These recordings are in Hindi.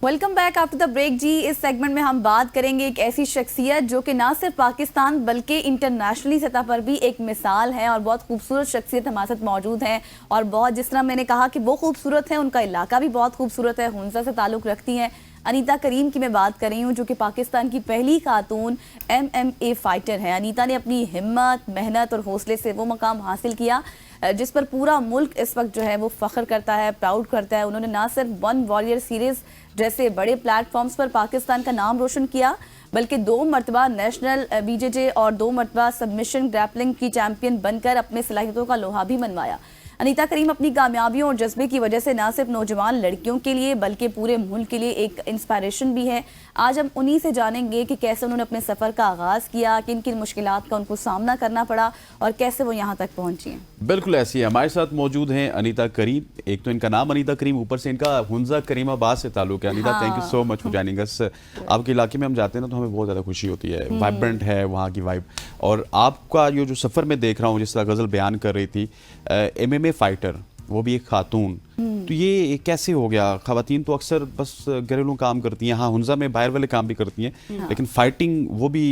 Welcome back after the break जी। इस सेगमेंट में हम बात करेंगे एक ऐसी शख्सियत जो कि ना सिर्फ पाकिस्तान बल्कि इंटरनेशनली सतह पर भी एक मिसाल है और बहुत खूबसूरत शख्सियत हमारे साथ मौजूद है। और बहुत जिस तरह मैंने कहा कि वो खूबसूरत है, उनका इलाका भी बहुत खूबसूरत है, हुंजा से ताल्लुक़ रखती हैं। अनीता करीम की मैं बात कर रही हूँ, जो कि पाकिस्तान की पहली खातून MMA फाइटर है। अनीता ने अपनी हिम्मत, मेहनत और हौसले से वो मकाम हासिल किया जिस पर पूरा मुल्क इस वक्त जो है वो फ़ख्र करता है, प्राउड करता है। उन्होंने ना सिर्फ वन वॉरियर सीरीज़ जैसे बड़े प्लेटफॉर्म्स पर पाकिस्तान का नाम रोशन किया, बल्कि 2 मरतबा नेशनल BJJ और 2 मरतबा सबमिशन ग्रैपलिंग की चैंपियन बनकर अपने सलाहियतों का लोहा भी मनवाया। अनीता करीम अपनी कामयाबियों और जज्बे की वजह से ना सिर्फ नौजवान लड़कियों के लिए बल्कि पूरे मुल्क के लिए एक इंस्पायरेशन भी है। आज हम उन्हीं से जानेंगे कि कैसे उन्होंने अपने सफ़र का आगाज़ किया, किन किन मुश्किलात का उनको सामना करना पड़ा और कैसे वो यहाँ तक पहुँची हैं। बिल्कुल ऐसी है। हमारे साथ मौजूद हैं अनीता करीम। एक तो इनका नाम अनीता करीम, ऊपर से इनका हुंजा करीमाबाद से ताल्लुक है। Anita, thank you so much for joining us. आपके इलाके में हम जाते हैं ना तो हमें बहुत ज़्यादा खुशी होती है, वाइब्रेंट है वहाँ की वाइब। और आपका जो सफ़र में देख रहा हूँ, जिस तरह गज़ल बयान कर रही थी, MMA फाइटर, वो भी एक खातून, तो ये कैसे हो गया? ख़वातीन तो अक्सर बस घरेलू काम करती हैं, हाँ हुंजा में बाहर वाले काम भी करती हैं, लेकिन फाइटिंग वो भी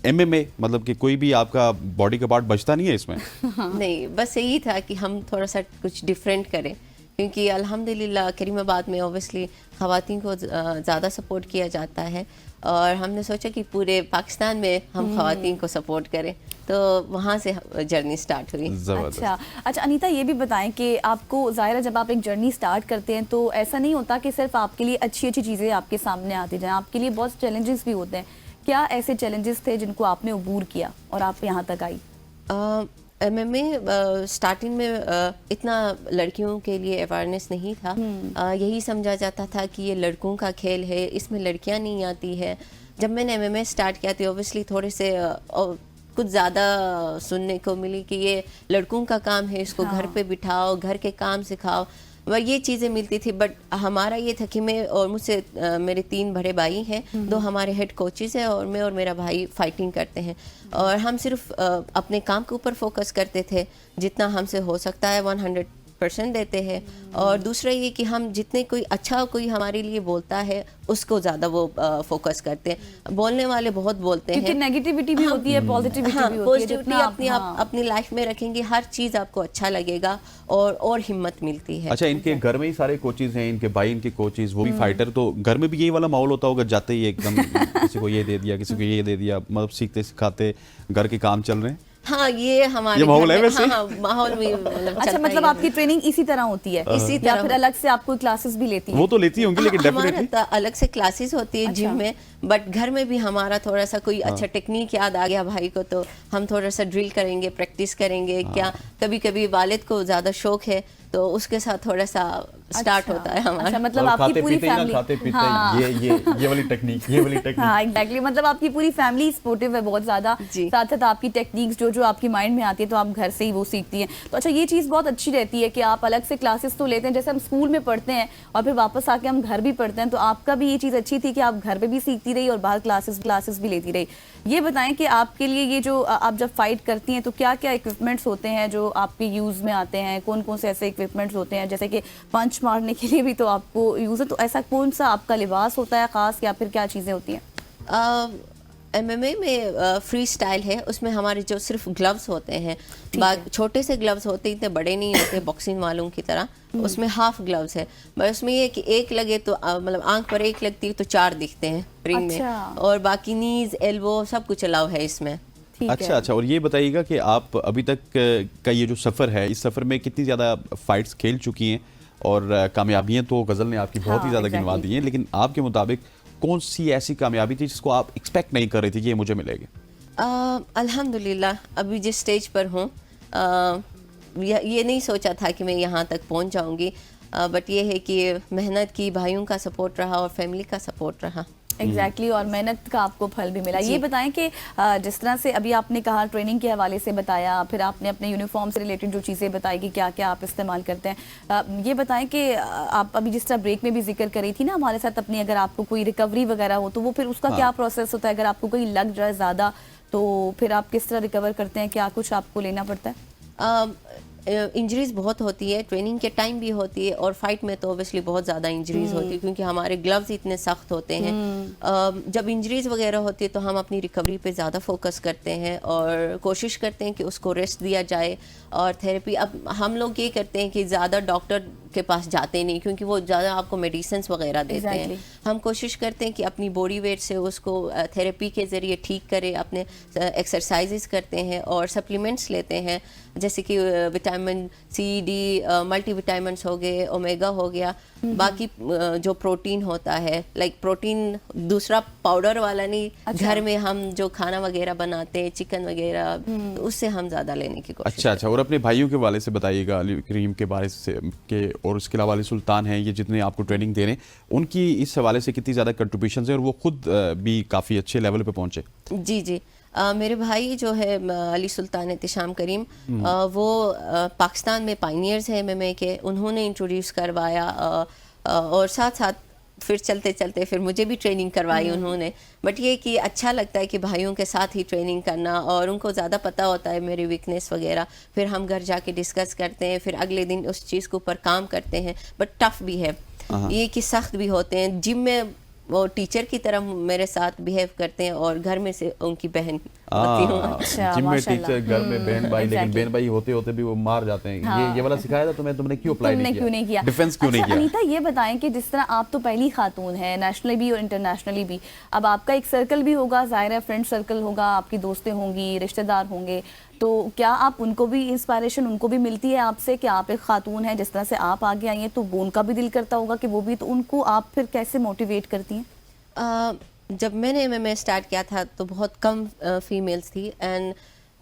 MMA, मतलब कि कोई भी आपका बॉडी का पार्ट बचता नहीं है इसमें। नहीं, बस यही था कि हम थोड़ा सा कुछ डिफरेंट करें, क्योंकि अल्हम्दुलिल्लाह करीमाबाद में ऑब्वियसली ख़वातीन को ज़्यादा सपोर्ट किया जाता है और हमने सोचा कि पूरे पाकिस्तान में हम ख़वातीन को सपोर्ट करें, तो वहाँ से जर्नी स्टार्ट हुई। अच्छा अनीता, ये भी बताएं कि आपको ज़ाहिर है जब आप एक जर्नी स्टार्ट करते हैं तो ऐसा नहीं होता कि सिर्फ आपके लिए अच्छी अच्छी चीज़ें आपके सामने आती जाएं, आपके लिए बहुत चैलेंजेस भी होते हैं। क्या ऐसे चैलेंजेस थे जिनको आपने अबूर किया और आप यहाँ तक आई? MMA स्टार्टिंग में इतना लड़कियों के लिए अवेयरनेस नहीं था। यही समझा जाता था कि ये लड़कों का खेल है, इसमें लड़कियां नहीं आती है। जब मैंने MMA स्टार्ट किया तो ऑब्वियसली थोड़े से कुछ ज़्यादा सुनने को मिली कि ये लड़कों का काम है, इसको घर पे बिठाओ, घर के काम सिखाओ, वह ये चीज़ें मिलती थी। बट हमारा ये था कि मैं और मुझसे मेरे 3 बड़े भाई हैं, 2 हमारे हेड कोचेज़ हैं और मैं और मेरा भाई फाइटिंग करते हैं और हम सिर्फ अपने काम के ऊपर फोकस करते थे, जितना हमसे हो सकता है 100% देते हैं। और दूसरा ये कि हम जितने कोई हमारे लिए बोलता है उसको ज़्यादा वो फोकस करते हैं। बोलने वाले बहुत बोलते हैं, नेगेटिविटी भी होती है, पॉजिटिविटी भी होती है। पॉजिटिविटी अपनी लाइफ में रखेंगे, हर चीज़ आपको अच्छा लगेगा और हिम्मत मिलती है। अच्छा, इनके घर में ही सारे कोचेज हैं, इनके भाई इनके कोचेज, वो भी फाइटर, तो घर में भी यही वाला माहौल होता होगा, जाते ही एकदम किसी को ये दे दिया, किसी को ये दे दिया, मतलब सीखते सिखाते घर के काम चल रहे हैं। हाँ, ये हमारे माहौल है वैसे। हाँ, माहौल भी मतलब अच्छा, मतलब आपकी ट्रेनिंग इसी तरह होती है? इसी तरह, या फिर अलग से आप कोई क्लासेस भी लेती हैं? वो तो लेती होंगी, लेकिन डेफिनेटली हमारा अलग से क्लासेस होती है जिम में, बट घर में भी हमारा थोड़ा सा कोई अच्छा टेक्निक याद आ गया भाई को तो हम थोड़ा सा ड्रिल करेंगे, प्रैक्टिस करेंगे। क्या कभी कभी वालिद को ज्यादा शौक है तो उसके साथ थोड़ा सा स्टार्ट होता है हमारा। अच्छा, मतलब आपकी पूरी फैमिली खाते पीते ये वाली टेक्निक हाँ एग्जैक्टली, मतलब आपकी पूरी फैमिली सपोर्टिव है बहुत ज़्यादा, साथ साथ आपकी टेक्निक्स जो आपकी माइंड में आती है तो आप घर से ही वो सीखती हैं। तो अच्छा, ये चीज़ बहुत अच्छी रहती है कि आप अलग से क्लासेस तो लेते हैं, जैसे हम स्कूल में पढ़ते हैं और फिर वापस आके हम घर भी पढ़ते हैं, तो आपका भी ये चीज़ अच्छी थी कि आप घर पे भी सीखती रही और बाहर क्लासेस भी लेती रही। ये बताएं कि आपके लिए ये जो आप जब फाइट करती हैं तो क्या क्या इक्विपमेंट्स होते हैं जो आपके यूज़ में आते हैं? कौन कौन से ऐसे इक्विपमेंट्स होते हैं? जैसे कि पंच मारने के लिए भी तो आपको यूज़ है, तो ऐसा कौन सा आपका लिबास होता है ख़ास, या फिर क्या चीज़ें होती हैं? MMA में फ्री स्टाइल है, उसमें हमारे जो सिर्फ ग्लव्स होते हैं, छोटे से ग्लव्स होते हैं, इतने बड़े नहीं होते बॉक्सिंग वालों की तरह। उसमें हाफ ग्लव्स है, बस उसमें ये कि एक लगे तो मतलब आंख पर एक लगती है तो 4 दिखते हैं रिंग में, और बाकी नीज, एल्बो सब कुछ अलाउ है इसमें। अच्छा, और ये बताइएगा कि आप अभी तक का ये जो सफ़र है, इस सफ़र में कितनी ज़्यादा फाइट्स खेल चुकी हैं और कामयाबियाँ तो गज़ल ने आपकी बहुत ही ज़्यादा गिनवा दी हैं, लेकिन आपके मुताबिक कौन सी ऐसी कामयाबी थी जिसको आप एक्सपेक्ट नहीं कर रही थी कि ये मुझे मिलेगी? अल्हम्दुलिल्लाह अभी जिस स्टेज पर हूँ, ये नहीं सोचा था कि मैं यहाँ तक पहुँच जाऊँगी, बट ये है कि मेहनत की, भाइयों का सपोर्ट रहा और फैमिली का सपोर्ट रहा। एग्जैक्टली और मेहनत का आपको फल भी मिला। ये बताएं कि जिस तरह से अभी आपने कहा ट्रेनिंग के हवाले से बताया, फिर आपने अपने यूनिफॉर्म से रिलेटेड जो चीज़ें बताई कि क्या क्या आप इस्तेमाल करते हैं, ये बताएं कि आप अभी जिस तरह ब्रेक में भी जिक्र करी थी ना हमारे साथ अपनी, अगर आपको कोई रिकवरी वगैरह हो तो वो फिर उसका क्या प्रोसेस होता है? अगर आपको कोई लग जाए ज़्यादा तो फिर आप किस तरह रिकवर करते हैं? क्या कुछ आपको लेना पड़ता है? इंजरीज बहुत होती है, ट्रेनिंग के टाइम भी होती है, और फाइट में तो ऑब्वियसली बहुत ज़्यादा इंजरीज होती है क्योंकि हमारे ग्लव्स इतने सख्त होते हैं। जब इंजरीज वगैरह होती है तो हम अपनी रिकवरी पे ज़्यादा फोकस करते हैं और कोशिश करते हैं कि उसको रेस्ट दिया जाए और थेरेपी। अब हम लोग ये करते हैं कि ज़्यादा डॉक्टर के पास जाते नहीं क्योंकि वो ज़्यादा आपको मेडिसिन वगैरह देते हैं। हम कोशिश करते हैं कि अपनी बॉडी वेट से उसको थेरेपी के ज़रिए ठीक करें, अपने एक्सरसाइजेस करते हैं और सप्लीमेंट्स लेते हैं जैसे कि विटामिन सी, डी, मल्टीविटामिन्स हो गए, ओमेगा हो गया, बाकी जो प्रोटीन होता है, लाइक प्रोटीन दूसरा पाउडर वाला नहीं, घर में हम जो खाना वगैरह बनाते हैं, चिकन वगैरह, तो उससे हम ज़्यादा लेने की कोशिश अच्छा। और अपने भाइयों के वाले से बताइएगा, अली करीम के बारे से के, और उसके अलावा अली सुल्तान हैं, ये जितने आपको ट्रेनिंग दे रहे हैं, उनकी इस हवाले से कितनी ज़्यादा कंट्रीब्यूशन है और वो खुद भी काफ़ी अच्छे लेवल पे पहुंचे? जी जी, मेरे भाई जो है अली सुल्तान एहतिशाम करीम, वो पाकिस्तान में पायनियर्स हैं एमएमए के, उन्होंने इंट्रोड्यूस करवाया और साथ साथ फिर चलते चलते फिर मुझे भी ट्रेनिंग करवाई उन्होंने। बट ये कि अच्छा लगता है कि भाइयों के साथ ही ट्रेनिंग करना, और उनको ज़्यादा पता होता है मेरी वीकनेस वगैरह, फिर हम घर जाके डिस्कस करते हैं, फिर अगले दिन उस चीज़ के ऊपर काम करते हैं। बट टफ भी है ये कि सख्त भी होते हैं। जिम में वो टीचर की तरह मेरे साथ बिहेव करते हैं और घर में से उनकी बहन होती हूँ। अच्छा, जिम में माशाल्लाह। टीचर, घर में बहन भाई, लेकिन exactly. बहन भाई होते होते भी वो मार जाते हैं। हाँ। ये वाला सिखाया था तुम्हें, तुमने क्यों अप्लाई तुमने क्यों नहीं किया? डिफेंस क्यों नहीं अच्छा, किया? अनीता ये बताएं कि जिस तरह आप तो पहली खातून हैं नेशनली भी और इंटरनेशनली भी, अब आपका एक सर्कल भी होगा, ज़ाहिर है फ्रेंड सर्कल होगा, आपकी दोस्तें होंगी, रिश्तेदार होंगे, तो क्या आप उनको भी इंस्पायरेशन उनको भी मिलती है आपसे कि आप एक खातून हैं, जिस तरह से आप आगे आई हैं तो वो उनका भी दिल करता होगा कि वो भी, तो उनको आप फिर कैसे मोटिवेट करती हैं? जब मैंने एमएमए स्टार्ट किया था तो बहुत कम फीमेल्स थी, एंड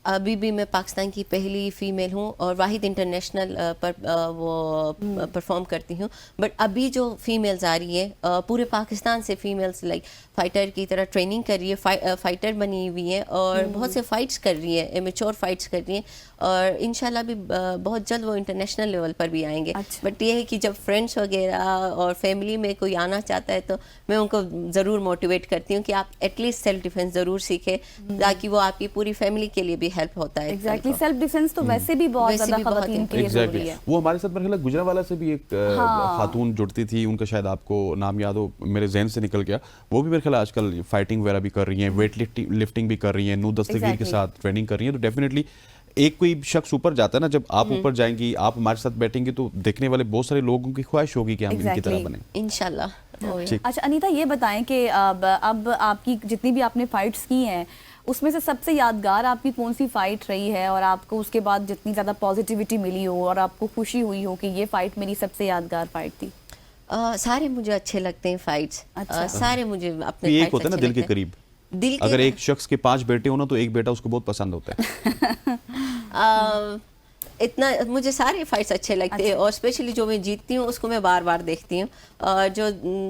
अभी भी मैं पाकिस्तान की पहली फ़ीमेल हूँ और वाहिद इंटरनेशनल पर वो परफॉर्म करती हूँ। बट अभी जो फीमेल्स आ रही है पूरे पाकिस्तान से, फीमेल्स लाइक फाइटर की तरह ट्रेनिंग कर रही है, फाइटर बनी हुई है और बहुत से फाइट्स कर रही है, एमेच्योर फाइट्स कर रही हैं, और इंशाल्लाह भी बहुत जल्द वो इंटरनेशनल लेवल पर भी आएंगे। अच्छा। बट ये है कि जब फ्रेंड्स वगैरह और फैमिली में कोई आना चाहता है तो मैं उनको ज़रूर मोटिवेट करती हूँ कि आप एटलीस्ट सेल्फ डिफेंस ज़रूर सीखें, ताकि वो आपकी पूरी फैमिली के लिए भी हेल्प होता है। एग्जैक्टली, सेल्फ डिफेंस तो वैसे भी बहुत वैसे ज़्यादा भी बहुत ख़वातीन के लिए ज़रूरी है। वो हमारे साथ मेरे ख्याल गुजरांवाला से भी एक खातून जुड़ती थी, उनका शायद आपको नाम याद हो, मेरे जहन से निकल गया। वो भी मेरे ख्याल आजकल फाइटिंग वगैरह भी कर रही हैं, वेट लिफ्टिंग भी कर रही हैं, नू दस्तगीर के साथ ट्रेनिंग कर रही हैं। तो डेफिनेटली एक कोई शख्स ऊपर जाता है ना, जब आप ऊपर जाएंगी, आप हमारे साथ बैठेंगी, तो देखने वाले बहुत सारे लोगों की ख्वाहिश होगी कि हम इनकी तरह बने इंशाल्लाह। अच्छा अनीता, ये बताएं कि अब आपकी जितनी भी आपने फाइट्स की हैं उसमें से सबसे यादगार आपकी कौन सी फाइट रही है, और आपको उसके बाद जितनी ज़्यादा पॉजिटिविटी मिली हो और आपको खुशी हुई हो कि ये फाइट मेरी सबसे यादगार फाइट थी? सारे मुझे अच्छे लगते हैं फाइट्स। अच्छा। सारे मुझे अपने एक होता है ना दिल के करीब, अगर एक शख्स के 5 बेटे हो ना तो एक बेटा उसको बहुत पसंद होता है। इतना मुझे सारे फाइट्स अच्छे लगते हैं, और स्पेशली जो मैं जीतती हूँ उसको मैं बार बार देखती हूँ। जो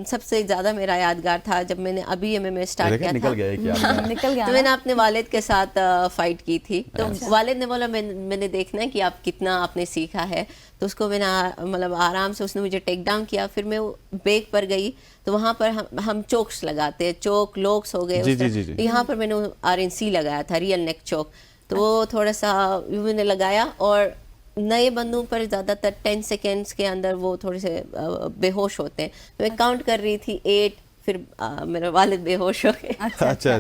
सबसे ज़्यादा मेरा यादगार था जब मैंने अभी एमएमए स्टार्ट किया निकल था। गया है क्या? निकल गया तो मैंने अपने वालिद के साथ फाइट की थी, तो वालिद ने बोला मैंने देखना है कि आप कितना आपने सीखा है, तो उसको मैंने मतलब आराम से उसने मुझे टेक डाउन किया। फिर मैं बैक पर गई तो वहाँ पर हम चोक्स लगाते हैं, चोक लॉक्स हो गए, यहाँ पर मैंने RNC लगाया था, रियल नेक चोक, तो वो थोड़ा सा मैंने लगाया, और नए बंदों पर ज़्यादातर 10 सेकेंड्स के अंदर वो थोड़े से बेहोश होते हैं। तो मैं काउंट कर रही थी 8, फिर मेरे वालिद बेहोश हो गए। अच्छा।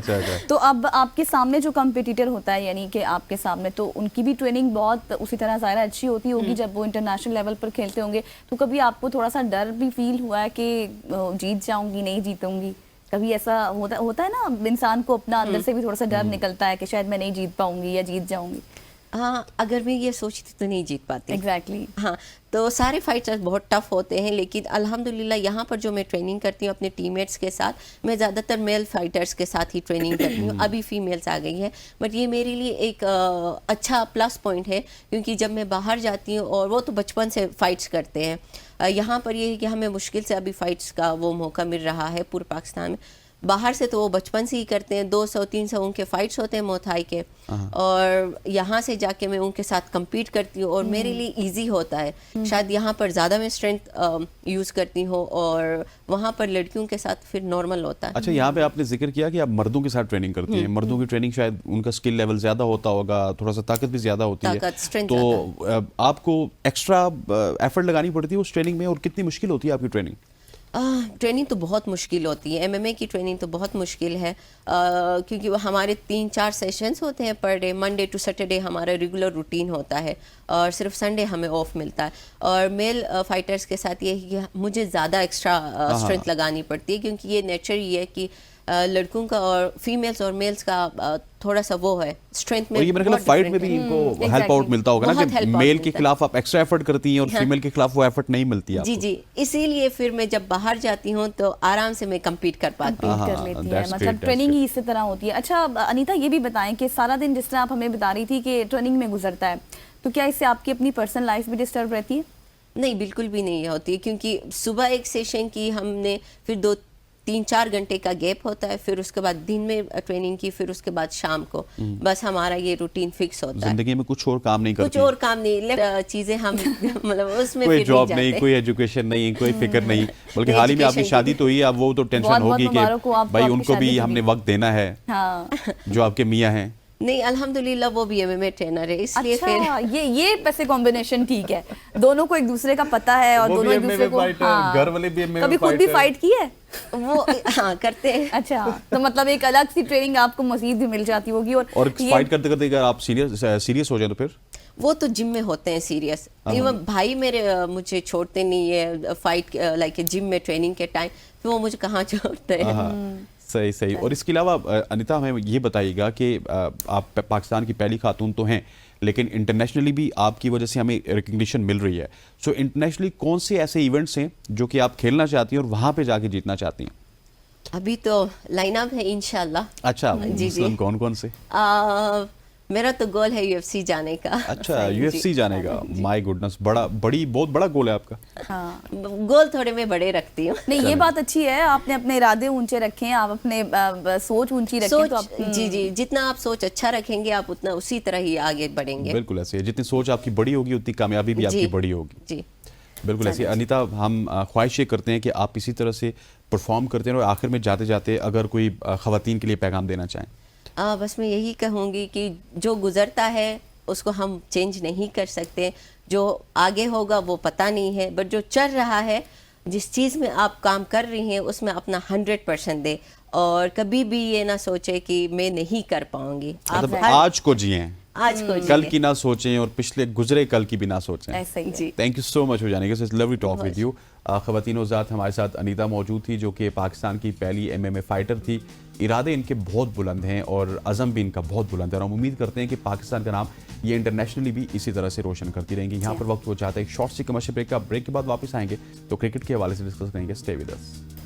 तो अब आपके सामने जो कॉम्पिटिटर होता है, यानी कि आपके सामने, तो उनकी भी ट्रेनिंग बहुत उसी तरह ज़ाहिर अच्छी होती होगी जब वो इंटरनेशनल लेवल पर खेलते होंगे, तो कभी आपको थोड़ा सा डर भी फील हुआ है कि जीत जाऊंगी नहीं जीतूंगी? कभी ऐसा होता है ना, इंसान को अपना अंदर से भी थोड़ा सा डर निकलता है कि शायद मैं नहीं जीत पाऊंगी या जीत जाऊंगी? हाँ, अगर मैं ये सोचती तो नहीं जीत पाती। एग्जैक्टली। हाँ, तो सारे फाइटर्स बहुत टफ होते हैं, लेकिन अल्हम्दुलिल्लाह यहाँ पर जो मैं ट्रेनिंग करती हूँ अपने टीममेट्स के साथ, मैं ज़्यादातर मेल फाइटर्स के साथ ही ट्रेनिंग करती हूँ। अभी फीमेल्स आ गई है, बट ये मेरे लिए एक अच्छा प्लस पॉइंट है, क्योंकि जब मैं बाहर जाती हूँ, और वो तो बचपन से फाइट्स करते हैं, यहाँ पर ये है कि हमें मुश्किल से अभी फाइट्स का वो मौका मिल रहा है पूरे पाकिस्तान में। बाहर से तो वो बचपन से ही करते हैं, 200-300 उनके फाइट्स होते हैं मोथाई के, और यहाँ से जाके मैं उनके साथ compete करती हूँ और मेरे लिए इजी होता है। शायद यहाँ पर ज़्यादा मैं स्ट्रेंथ यूज़ करती हूँ और वहाँ पर लड़कियों के साथ फिर नॉर्मल होता है। अच्छा, यहाँ पे आपने जिक्र किया कि आप मर्दों के साथ ट्रेनिंग करती हैं। मर्दों की ट्रेनिंग शायद उनका स्किल लेवल ज्यादा होता होगा, थोड़ा सा ताकत भी ज्यादा होती है, ताकत, strength तो आपको एक्स्ट्रा एफर्ट लगानी पड़ती है उस ट्रेनिंग में, और कितनी मुश्किल होती है आपकी ट्रेनिंग? ट्रेनिंग तो बहुत मुश्किल होती है, एमएमए की ट्रेनिंग तो बहुत मुश्किल है, क्योंकि वो हमारे 3-4 सेशंस होते हैं per day, Monday to Saturday हमारा रेगुलर रूटीन होता है और सिर्फ संडे हमें ऑफ मिलता है। और मेल फाइटर्स के साथ ये है कि मुझे ज़्यादा एक्स्ट्रा स्ट्रेंथ लगानी पड़ती है, क्योंकि ये नेचर ही है कि लड़कों का और फीमेल्स और मेल्स का थोड़ा सा वो है स्ट्रेंथ में। और ये मेरे ख्याल फाइट में भी इनको हेल्प आउट मिलता होगा ना, कि मेल के खिलाफ आप एक्स्ट्रा एफर्ट करती हैं और फीमेल के खिलाफ वो एफर्ट नहीं मिलती है जी आपको। जी, इसीलिए फिर मैं जब बाहर जाती हूँ तो आराम से मैं compete कर पाती हूँ। कर लेती है, that's मतलब great, that's training he great. इसी तरह होती है। अच्छा अनीता, ये भी बताएं कि सारा दिन जिस तरह आप हमें बता रही थी कि ट्रेनिंग में गुजरता है, तो क्या इससे आपकी अपनी पर्सनल लाइफ भी डिस्टर्ब रहती है? नहीं, बिल्कुल भी नहीं होती, क्योंकि सुबह एक सेशन की हमने, फिर 2-3-4 घंटे का गैप होता है, फिर उसके बाद दिन में ट्रेनिंग की, फिर उसके बाद शाम को, बस हमारा ये रूटीन फिक्स होता है। जिंदगी में कुछ और काम नहीं कुछ करती? और काम नहीं, चीजें हम मतलब उसमें कोई फिर जॉब नहीं नहीं, जाते। कोई एजुकेशन नहीं, कोई फिक्र नहीं, बल्कि हाल ही में आपकी Education शादी तो हुई है, अब वो तो टेंशन बहुत-बहुत होगी मुबारक हो कि आपको, भाई आपकी उनको शादी भी की हमने भी। वक्त देना है, हाँ। जो आपके मियाँ हैं। नहीं, अल्हम्दुलिल्लाह वो भी एमएमए ट्रेनर है, इसलिए अच्छा, फिर ये पैसे कॉम्बिनेशन ठीक है, दोनों को एक दूसरे का पता है और वो भी दोनों एक MMA दूसरे को, fighter, घर वाले भी MMA कभी खुद भी fighter। फाइट की है? वो हाँ करते हैं। अच्छा, तो मतलब एक अलग सी ट्रेनिंग आपको मजीद भी मिल जाती होगी। और ये- फाइट करते करते अगर आप सीरियस हो जाए तो फिर? वो तो जिम में होते हैं सीरियस। इवन भाई मेरे मुझे छोड़ते नहीं है फाइट, लाइक जिम में ट्रेनिंग के टाइम, फिर वो मुझे कहाँ छोड़ते हैं। सही सही। और इसके अलावा अनीता, हमें ये बताइएगा कि आप पाकिस्तान की पहली खातून तो हैं, लेकिन इंटरनेशनली भी आपकी वजह से हमें रिकग्निशन मिल रही है। सो इंटरनेशनली कौन से ऐसे इवेंट्स हैं जो कि आप खेलना चाहती हैं और वहाँ पे जाके जीतना चाहती हैं? अभी तो लाइनअप है इंशाल्लाह। अच्छा, जी। मसलन कौन कौन से? मेरा तो गोल है यूएफसी जाने का। अच्छा, यूएफसी जाने का, माय गुडनेस, बहुत बड़ा गोल है आपका। हाँ। गोल थोड़े मैं बड़े रखती हूँ। नहीं, ये बात अच्छी है, आपने अपने इरादे ऊंचे रखे हैं, आप अपने सोच ऊंची रखें, तो आप जी, जितना आप सोच अच्छा रखेंगे आप उतना उसी तरह ही आगे बढ़ेंगे। बिल्कुल ऐसे है, जितनी सोच आपकी बड़ी होगी उतनी कामयाबी भी आपकी बड़ी होगी। जी बिल्कुल ऐसे। अनीता, हम ख्वाहिश ये करते हैं कि आप इसी तरह से परफॉर्म करते हैं, और आखिर में जाते जाते अगर कोई खवातीन के लिए पैगाम देना चाहें? बस मैं यही कहूँगी कि जो गुजरता है उसको हम चेंज नहीं कर सकते, जो आगे होगा वो पता नहीं है, बट जो चल रहा है, जिस चीज़ में आप काम कर रही हैं उसमें अपना 100% दे, और कभी भी ये ना सोचे कि मैं नहीं कर पाऊंगी। मतलब आज को जिएं, आज को कल की ना सोचें, और पिछले गुजरे कल की भी ना सोचें। ऐसा ही है। थैंक यू सो मच हो जाने के, it's lovely talk with you. ख़वातीनो ज़ात हमारे साथ अनीता मौजूद थी, जो कि पाकिस्तान की पहली एमएमए फाइटर थी। इरादे इनके बहुत बुलंद हैं और अज़म भी इनका बहुत बुलंद है, और हम उम्मीद करते हैं कि पाकिस्तान का नाम ये इंटरनेशनली भी इसी तरह से रोशन करती रहेंगी। यहाँ पर वक्त हो जाता है एक शॉर्ट सी कमर्शियल ब्रेक का। ब्रेक के बाद वापस आएंगे तो क्रिकेट के हवाले से डिस्कस करेंगे। Stay with us.